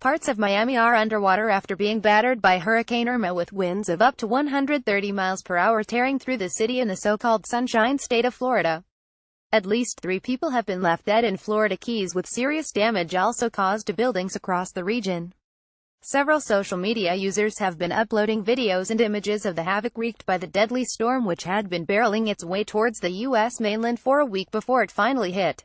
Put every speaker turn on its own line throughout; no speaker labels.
Parts of Miami are underwater after being battered by Hurricane Irma, with winds of up to 130 miles per hour tearing through the city in the so-called Sunshine State of Florida. At least 3 people have been left dead in Florida Keys, with serious damage also caused to buildings across the region. Several social media users have been uploading videos and images of the havoc wreaked by the deadly storm, which had been barreling its way towards the U.S. mainland for a week before it finally hit.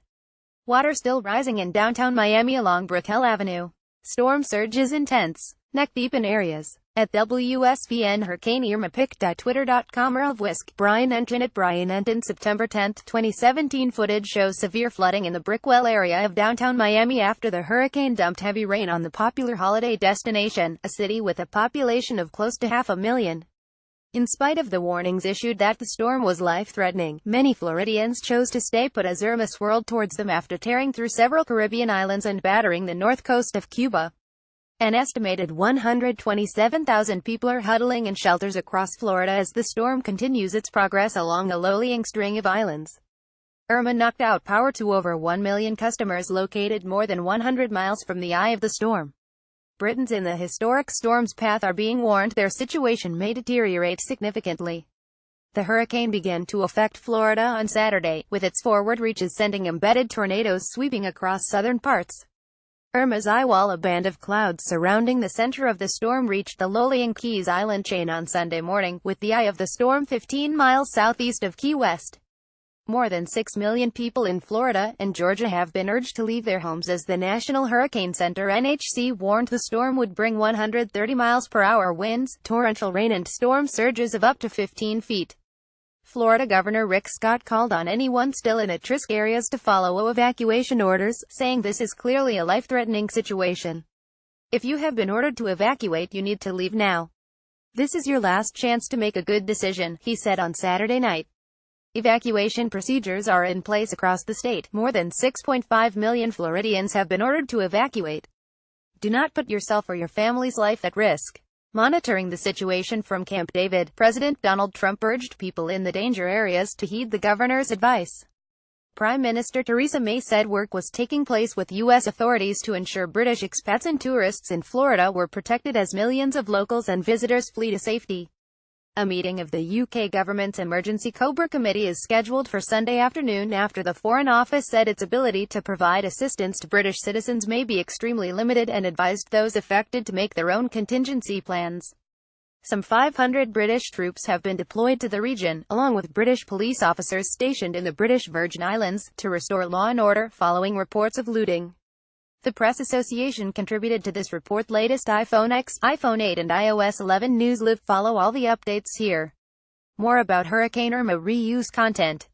Water still rising in downtown Miami along Brickell Avenue. Storm surge is intense, neck-deep in areas. At WSVN, Hurricane Irma pic.twitter.com. Whisk. Brian Enton at Brian Enton. September 10, 2017. Footage shows severe flooding in the Brickwell area of downtown Miami after the hurricane dumped heavy rain on the popular holiday destination, a city with a population of close to 500,000. In spite of the warnings issued that the storm was life-threatening, many Floridians chose to stay put as Irma swirled towards them after tearing through several Caribbean islands and battering the north coast of Cuba. An estimated 127,000 people are huddling in shelters across Florida as the storm continues its progress along a low-lying string of islands. Irma knocked out power to over 1 million customers located more than 100 miles from the eye of the storm. Britons in the historic storm's path are being warned their situation may deteriorate significantly. The hurricane began to affect Florida on Saturday, with its forward reaches sending embedded tornadoes sweeping across southern parts. Irma's eyewall, a band of clouds surrounding the center of the storm, reached the low-lying Keys Island chain on Sunday morning, with the eye of the storm 15 miles southeast of Key West. More than 6 million people in Florida and Georgia have been urged to leave their homes as the National Hurricane Center (NHC) warned the storm would bring 130 miles per hour winds, torrential rain and storm surges of up to 15 feet. Florida Governor Rick Scott called on anyone still in at-risk areas to follow evacuation orders, saying this is clearly a life-threatening situation. If you have been ordered to evacuate, you need to leave now. This is your last chance to make a good decision, he said on Saturday night. Evacuation procedures are in place across the state. More than 6.5 million Floridians have been ordered to evacuate. Do not put yourself or your family's life at risk. Monitoring the situation from Camp David, President Donald Trump urged people in the danger areas to heed the governor's advice. Prime Minister Theresa May said work was taking place with U.S. authorities to ensure British expats and tourists in Florida were protected as millions of locals and visitors flee to safety. A meeting of the UK government's Emergency Cobra Committee is scheduled for Sunday afternoon after the Foreign Office said its ability to provide assistance to British citizens may be extremely limited and advised those affected to make their own contingency plans. Some 500 British troops have been deployed to the region, along with British police officers stationed in the British Virgin Islands, to restore law and order following reports of looting. The Press Association contributed to this report. Latest iPhone X, iPhone 8 and iOS 11 news. Follow all the updates here. More about Hurricane Irma. Reuse content.